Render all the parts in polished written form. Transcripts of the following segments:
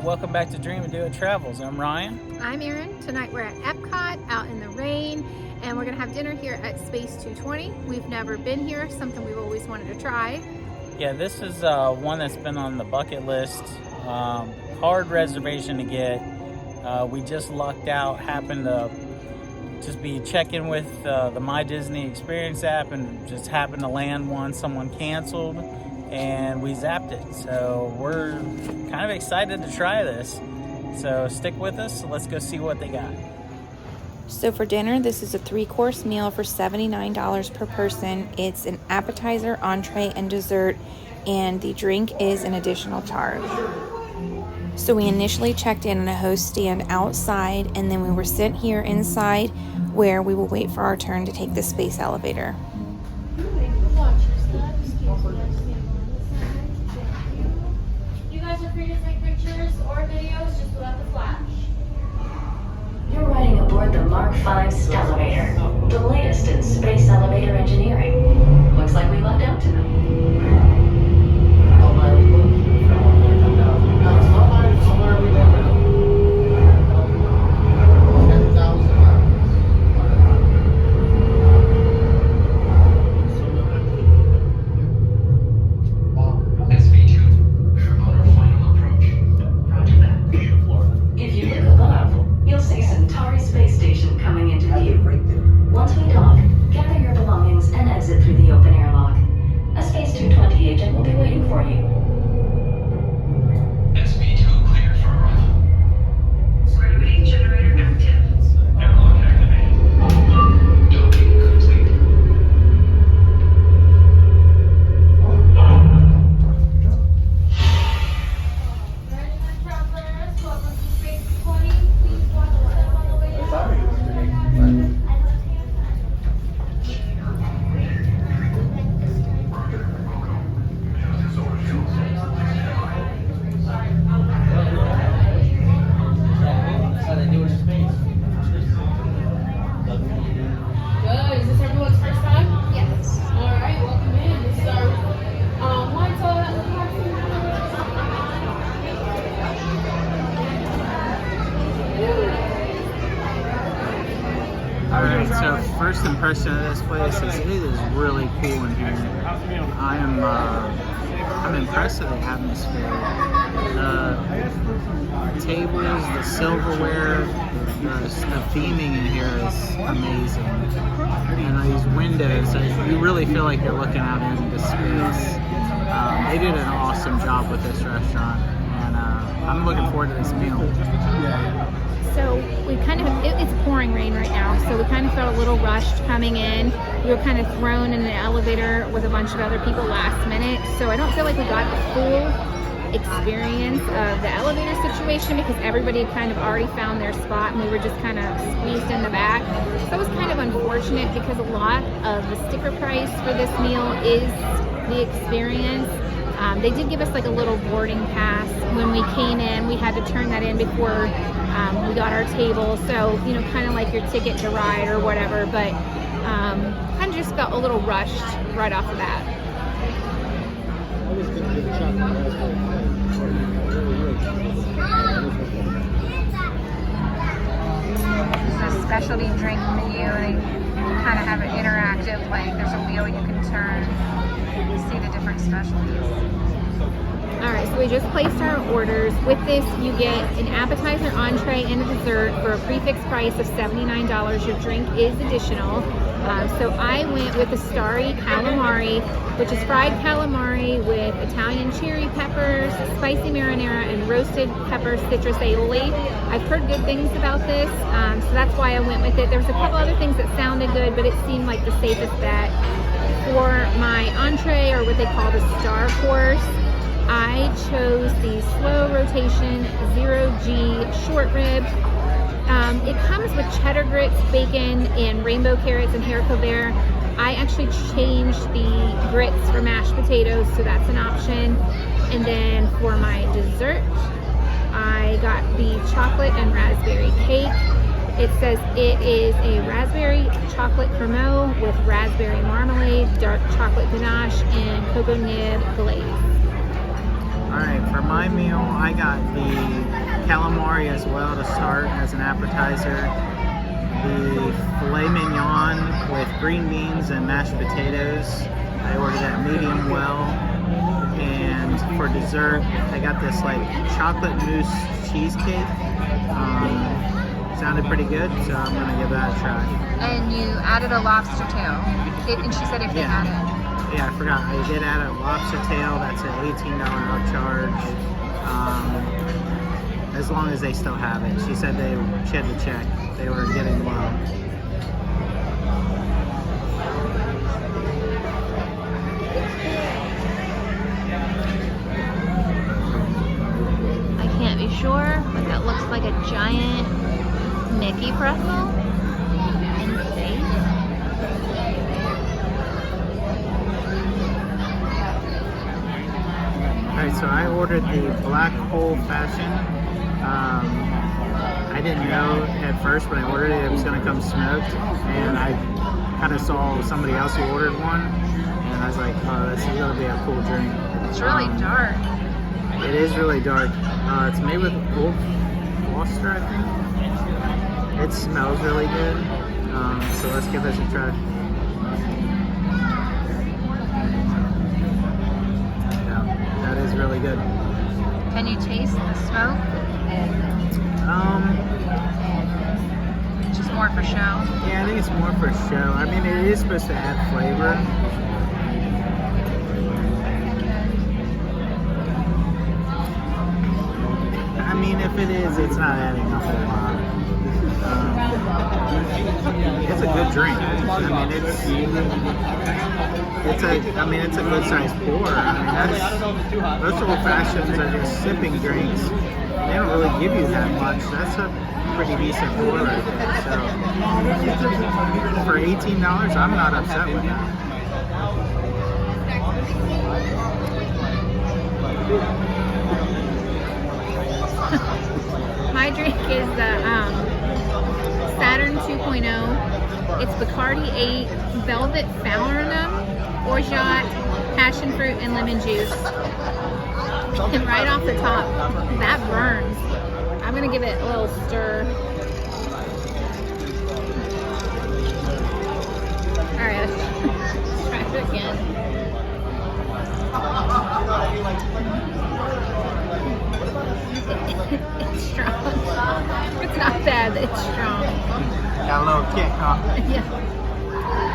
welcome back to Dream and Do It Travels. I'm Ryan. I'm Erin. Tonight we're at Epcot, out in the rain, and we're gonna have dinner here at Space 220. We've never been here, something we've always wanted to try. Yeah, this is one that's been on the bucket list. Hard reservation to get. We just lucked out, happened to just be checking with the My Disney Experience app and just happened to land one. Someone canceled and we zapped it. So we're kind of excited to try this. So stick with us. Let's go see what they got. So for dinner, this is a 3-course meal for $79 per person. It's an appetizer, entree, and dessert, and the drink is an additional charge. So we initially checked in a host stand outside, and then we were sent here inside where we will wait for our turn to take the space elevator. You guys are free to take pictures or videos just without the flash. You're riding aboard the Mark V Stellarator, the latest in space elevator engineering. Looks like we lucked out tonight. If you look above, you'll see Centauri Space Station coming into view. Once we dock, gather your belongings and exit through the open airlock. A Space 220 agent will be waiting for you. SP2 clear for arrival. Gravity generator active. Airlock activated. Docking complete. Good. Is this everyone's first time? Yes. All right, welcome in. This is our Alright, so first impression of this place is it is really cool in here. I'm impressed with the atmosphere. The tables, the silverware, the theming in here is amazing. And these windows, you really feel like you're looking out into space. They did an awesome job with this restaurant, and I'm looking forward to this meal. So we it's pouring rain right now, so we kind of felt a little rushed coming in. We were kind of thrown in an elevator with a bunch of other people last minute, so I don't feel like we got the full experience of the elevator situation because everybody had kind of already found their spot and we were just kind of squeezed in the back. So it was kind of unfortunate because a lot of the sticker price for this meal is the experience. They did give us like a little boarding pass when we came in. We had to turn that in before we got our table. So, you know, kind of like your ticket to ride or whatever, but kind of just felt a little rushed right off the bat. It's a specialty drink menu. They kind of have it interactive, like there's a wheel you can turn, see the different specialties. All right, so we just placed our orders. With this, you get an appetizer, entree, and a dessert for a prefix price of $79. Your drink is additional. So I went with the starry calamari, which is fried calamari with Italian cherry peppers, spicy marinara, and roasted pepper citrus aioli. I've heard good things about this, so that's why I went with it. There was a couple other things that sounded good, but it seemed like the safest bet. For my entree, or what they call the star course, I chose the slow rotation 0G short rib. It comes with cheddar grits, bacon, and rainbow carrots and haricot vert. I actually changed the grits for mashed potatoes, so that's an option. And then for my dessert, I got the chocolate and raspberry cake. It says it is a raspberry chocolate cremeux with raspberry marmalade, dark chocolate ganache, and cocoa nib glaze. Alright, for my meal, I got the calamari as well to start as an appetizer. The filet mignon with green beans and mashed potatoes. I ordered that medium well. And for dessert, I got this like chocolate mousse cheesecake. Sounded pretty good, so I'm gonna give that a try. And you added a lobster tail. And she said if they had it. Yeah, I forgot. I did add a lobster tail. That's an $18 upcharge. As long as they still have it. She said she had to check. They were getting low. I can't be sure, but that looks like a giant Mickey pretzel. Insane. Alright, so I ordered the black old fashioned. I didn't know at first when I ordered it was going to come smoked, and I kind of saw somebody else who ordered one, and I was like, oh, this is going to be a cool drink. It's really dark. It is really dark. It's made with Old Foster, I think. It smells really good, so let's give this a try. Yeah, that is really good. Can you taste the smoke? Just more for show. Yeah, I think it's more for show. I mean, it is supposed to add flavor. I mean, if it is, it's not adding a whole lot. It's a good drink. I mean, it's a good sized pour. I mean, most old fashions are just sipping drinks. They don't really give you that much. That's a pretty decent pour right there. So for $18, I'm not upset with that. My drink is the Saturn 2.0. It's Bacardi 8, Velvet Falernum, Orgeat, passion fruit, and lemon juice. And right off the top, that burns. I'm gonna give it a little stir. All right, let's try it again. It's strong. It's not bad, it's strong. Got a little kick, huh? Yeah.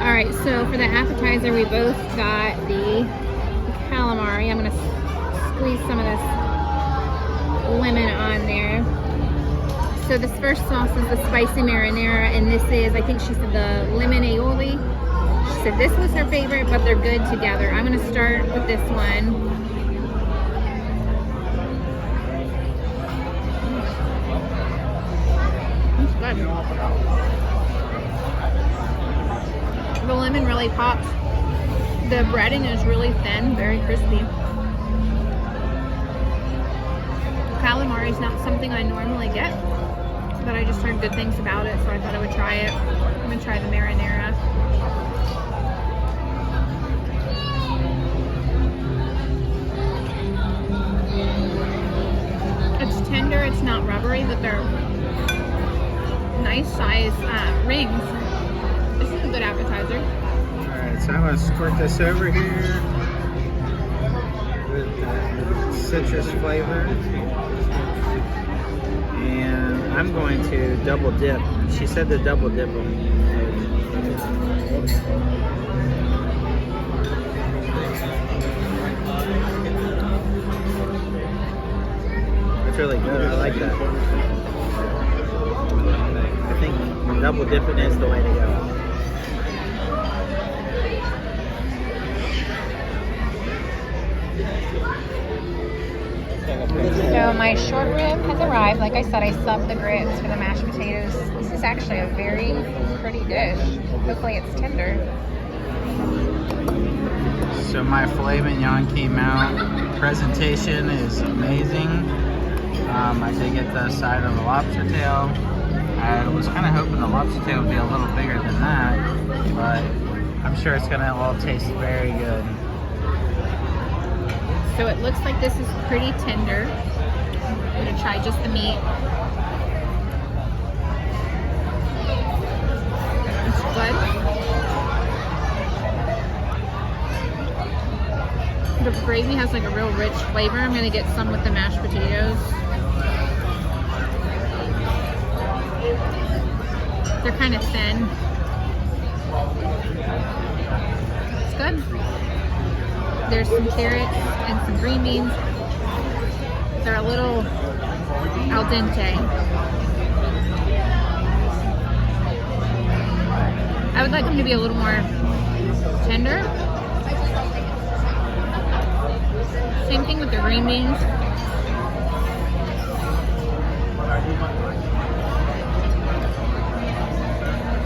All right, so for the appetizer, we both got the calamari. I'm gonna squeeze some of this lemon on there. So this first sauce is the spicy marinara, and this is, I think she said, the lemon aioli. She said this was her favorite, but they're good together. I'm gonna start with this one. It's good. The lemon really pops. The breading is really thin, very crispy. Calamari is not something I normally get, but I just heard good things about it, so I thought I would try it. I'm gonna try the marinara. It's tender, it's not rubbery, but they're nice size rings. This is a good appetizer. Alright, so I'm going to squirt this over here with the citrus flavor. And I'm going to double dip. She said to double dip them. That's really good. I like that. I think double dipping is the way to go. So my short rib has arrived. Like I said, I subbed the grits for the mashed potatoes. This is actually a very pretty dish. Hopefully it's tender. So my filet mignon came out. Presentation is amazing. I did get the side of the lobster tail. I was kind of hoping the lobster tail would be a little bigger than that, but I'm sure it's gonna all taste very good. So it looks like this is pretty tender. I'm gonna try just the meat. It's good. The gravy has like a real rich flavor. I'm gonna get some with the mashed potatoes. They're kind of thin. It's good. There's some carrots and some green beans. They're a little al dente. I would like them to be a little more tender. Same thing with the green beans.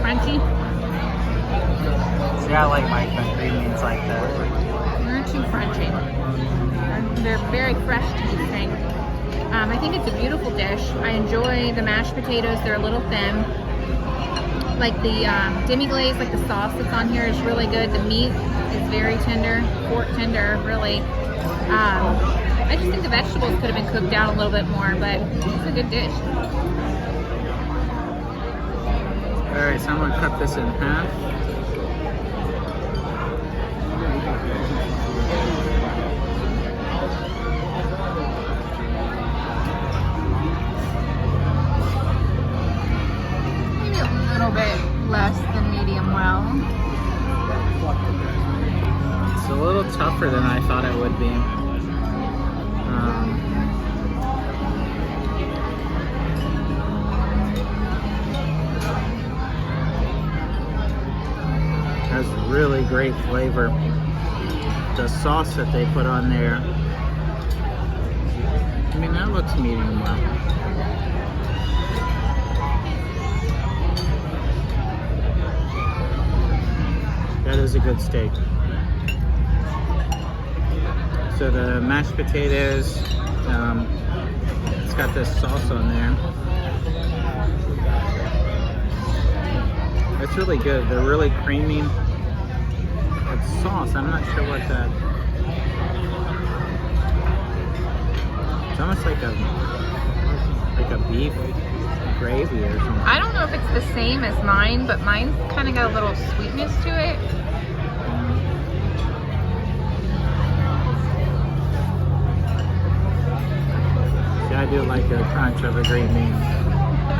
Crunchy. See, I like my green beans like that. They're too crunchy. They're very fresh tasting. I think it's a beautiful dish. I enjoy the mashed potatoes. They're a little thin. Like the demi-glaze, like the sauce that's on here is really good. The meat is very tender, pork tender, really. I just think the vegetables could have been cooked down a little bit more, but it's a good dish. Alright, so I'm going to cut this in half. Maybe a little bit less than medium well. It's a little tougher than I thought it would be. Has really great flavor. The sauce that they put on there, I mean, that looks medium well. That is a good steak. So the mashed potatoes, it's got this sauce on there. It's really good. They're really creamy. It's sauce. I'm not sure what that. It's almost like a beef gravy or something. I don't know if it's the same as mine, but mine's kind of got a little sweetness to it. Yeah, I do like the crunch of a green bean.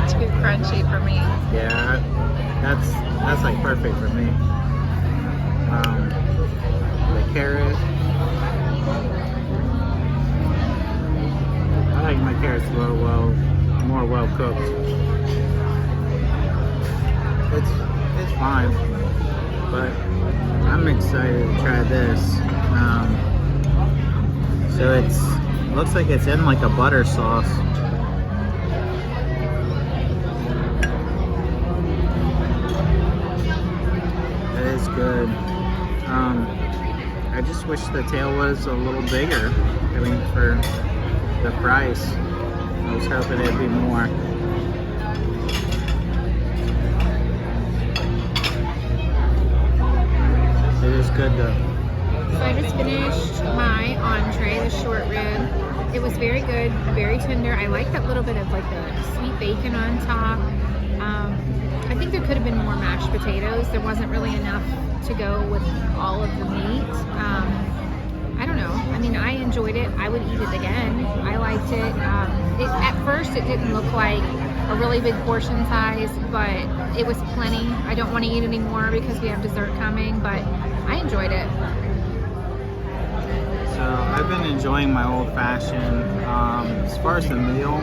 Too crunchy for me. Yeah, that's like perfect for me. The carrot. I like my carrots more well cooked. It's fine, but I'm excited to try this. So it looks like it's in like a butter sauce. That is good. I just wish the tail was a little bigger. I mean, for the price, I was hoping it'd be more. It is good though. So I just finished my entree, the short rib. It was very good, very tender. I like that little bit of like the sweet bacon on top. I think there could have been more mashed potatoes. There wasn't really enough to go with all of the meat. I don't know. I mean, I enjoyed it. I would eat it again. I liked it. At first, it didn't look like a really big portion size, but it was plenty. I don't want to eat any more because we have dessert coming, but I enjoyed it. So I've been enjoying my old fashioned. As far as the meal,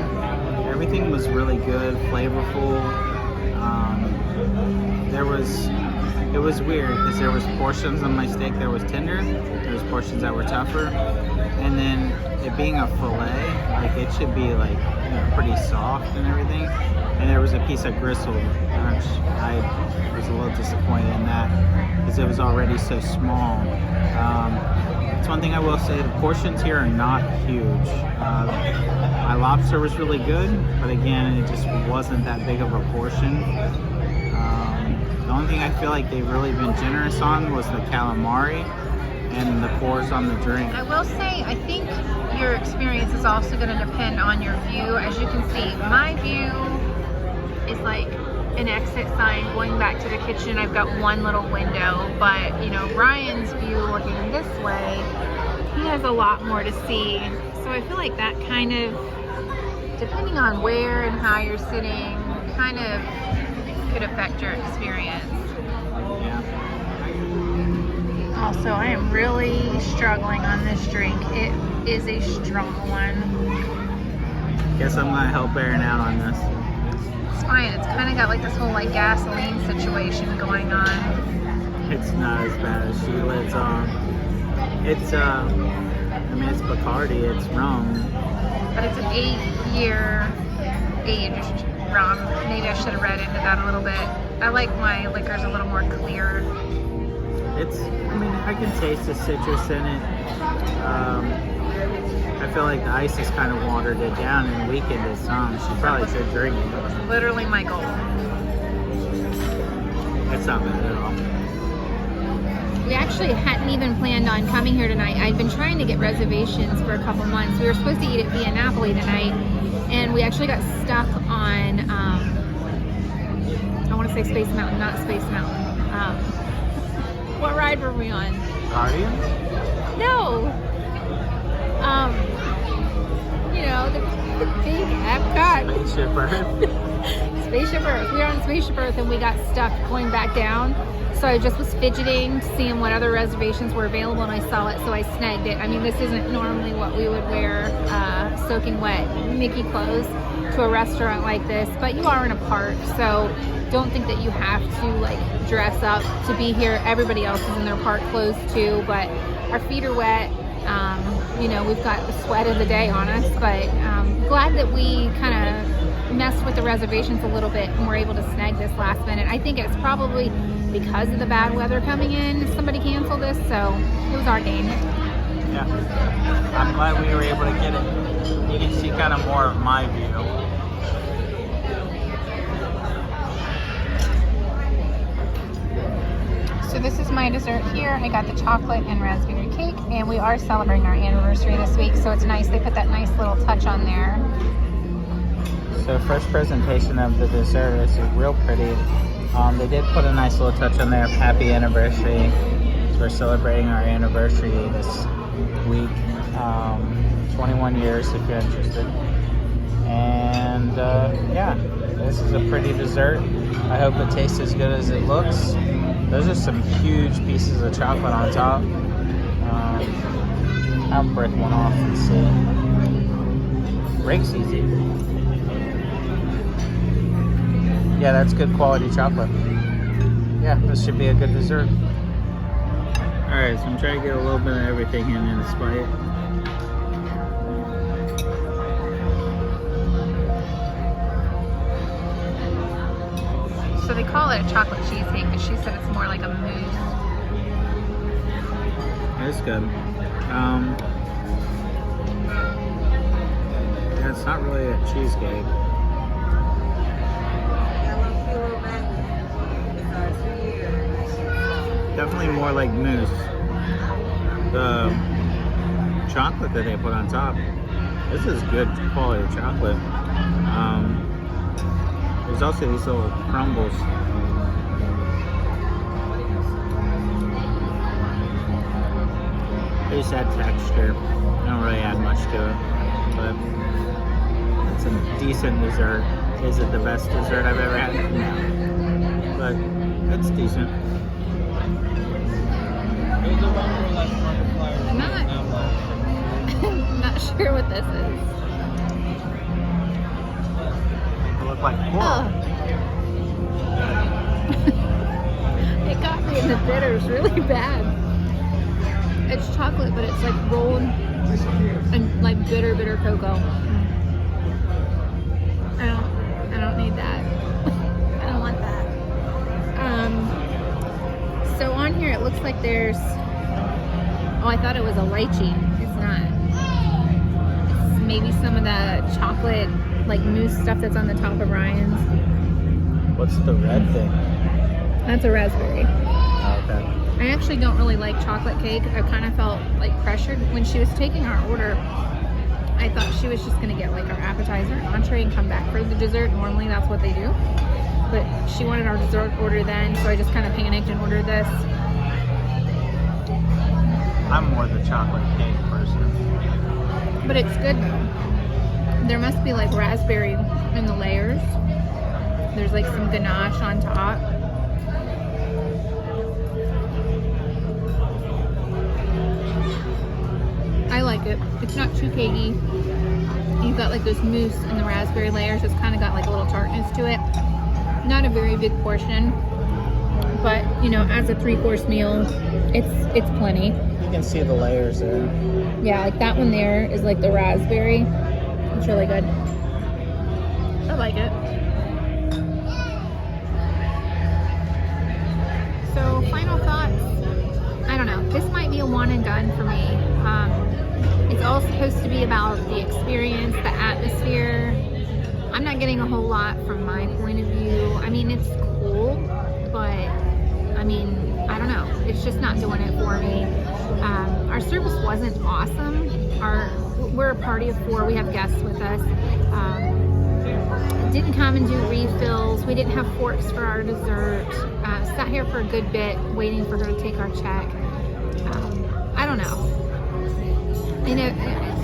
everything was really good, flavorful. It was weird because there was portions on my steak that was tender, there was portions that were tougher, and then it being a fillet, like it should be like, you know, pretty soft and everything. And there was a piece of gristle, which I was a little disappointed in that because it was already so small. That's one thing I will say, the portions here are not huge. My lobster was really good, but again, it just wasn't that big of a portion. The only thing I feel like they've really been generous on was the calamari. and the pours on the drink. I will say, I think your experience is also going to depend on your view. As you can see, my view is like an exit sign going back to the kitchen. I've got one little window, but you know, Ryan's view looking this way, he has a lot more to see. So I feel like that kind of, depending on where and how you're sitting, kind of could affect your experience. Yeah. Also, I am really struggling on this drink. It is a strong one. Guess I'm gonna help Aaron out on this. It's fine. It's kind of got like this whole like gasoline situation going on. It's not as bad as Sheila. It's I mean, it's Bacardi, it's rum. But it's an 8-year aged rum. Maybe I should have read into that a little bit. I like my liquors a little more clear. It's, I mean, I can taste the citrus in it. I feel like the ice has kind of watered it down and weakened it some. She probably should drink it. Literally my goal. It's not bad at all. We actually hadn't even planned on coming here tonight. I'd been trying to get reservations for a couple months. We were supposed to eat at Via Napoli tonight, and we actually got stuck on, I want to say Space Mountain, not Space Mountain. What ride were we on? Guardians? No. You know, the big Epcot. Spaceship Earth? Spaceship Earth. We were on Spaceship Earth and we got stuck going back down. So I just was fidgeting, seeing what other reservations were available, and I saw it, so I snagged it. I mean, this isn't normally what we would wear, soaking wet Mickey clothes to a restaurant like this, but you are in a park, so don't think that you have to like dress up to be here. Everybody else is in their park clothes too, but our feet are wet. You know, we've got the sweat of the day on us, but glad that we kind of messed with the reservations a little bit and were able to snag this last minute. I think it's probably because of the bad weather coming in, somebody canceled this, so it was our game. Yeah. I'm glad we were able to get it. You can see kind of more of my view. So this is my dessert here. I got the chocolate and raspberry cake, and we are celebrating our anniversary this week, so it's nice. They put that nice little touch on there. So first presentation of the dessert is real pretty. They did put a nice little touch on there of happy anniversary. So we're celebrating our anniversary this week. 21 years if you're interested. And yeah, this is a pretty dessert. I hope it tastes as good as it looks. Those are some huge pieces of chocolate on top. I'll break one off and see. Breaks easy. Yeah, that's good quality chocolate. Yeah, this should be a good dessert. Alright, so I'm trying to get a little bit of everything in this bite. So they call it a chocolate cheesecake, but she said it's more like a mousse. It's good. Yeah, it's not really a cheesecake. Definitely more like mousse. The chocolate that they put on top, this is good quality chocolate. There's also these little crumbles. They just add texture. They don't really add much to it, but it's a decent dessert. Is it the best dessert I've ever had? No, but it's decent. I'm not sure what this is. It looked like pork. Oh. It got me in the bitters really bad. It's chocolate, but it's like rolled and like bitter cocoa. I don't need that. I don't want that. So on here it looks like there's, oh, I thought it was a lychee. It's not. It's maybe some of the chocolate like mousse stuff that's on the top of Ryan's. What's the red thing? That's a raspberry. Oh, okay. I I actually don't really like chocolate cake. I kind of felt like pressured when she was taking our order. I thought she was just gonna get like our appetizer and entree and come back for the dessert. Normally that's what they do. But she wanted our dessert order then, so I just kind of panicked and ordered this. I'm more the chocolate cake person. But it's good though. There must be like raspberry in the layers. There's like some ganache on top. I like it. It's not too cakey. You've got like this mousse in the raspberry layers. It's kind of got like a little tartness to it. Not a very big portion, but you know, as a 3-course meal, it's plenty. You can see the layers there. Yeah, like that one there is like the raspberry. It's really good. I like it. So final thoughts. I don't know. This might be a one and done for me. It's all supposed to be about the experience, the atmosphere. I'm not getting a whole lot from my point of view. I mean, it's cool, but I mean, I don't know. It's just not doing it for me. Our service wasn't awesome. We're a party of 4. We have guests with us. Didn't come and do refills. We didn't have forks for our dessert. Sat here for a good bit waiting for her to take our check. I don't know. You know,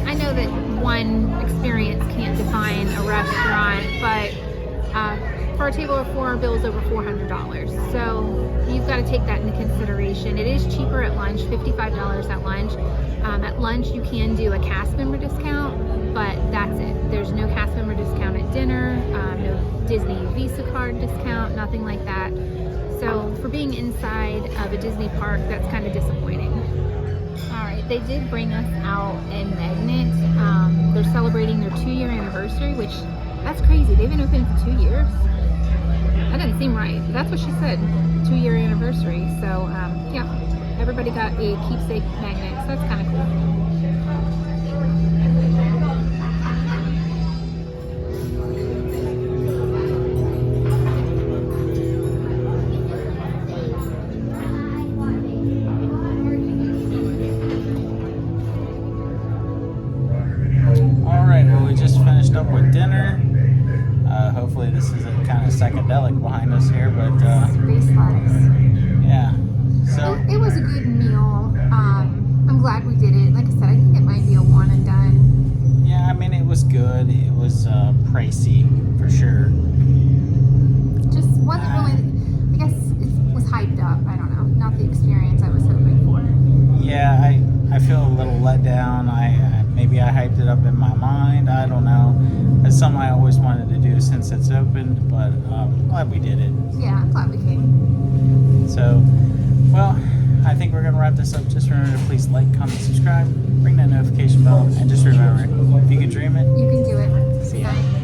I know that one experience can't define a restaurant, but for a table of 4, our bill is over $400. So you've got to take that into consideration. It is cheaper at lunch, $55 at lunch. At lunch, you can do a cast member discount, but that's it. There's no cast member discount at dinner, no Disney Visa card discount, nothing like that. So for being inside of a Disney park, that's kind of disappointing. All right, they did bring us out a magnet. They're celebrating their 2-year anniversary, which that's crazy. They've been open for 2 years. That doesn't seem right. But that's what she said, 2-year anniversary. So yeah, everybody got a keepsake magnet. So that's kind of cool. Up with dinner. Hopefully this isn't kind of psychedelic behind us here, but yeah. So it was a good meal. I'm glad we did it. Like I said, I think it might be a one and done. Yeah, I mean it was good. It was pricey for sure. Just wasn't really. I guess it was hyped up. I don't know. Not the experience I was hoping for. Yeah, I feel a little let down. Maybe I hyped it up in my mind. I don't know. It's something I always wanted to do since it's opened, but I'm glad we did it. Yeah, I'm glad we came. So, well, I think we're going to wrap this up. Just remember to please like, comment, subscribe, ring that notification bell, and just remember, if you can dream it, you can do it. see ya.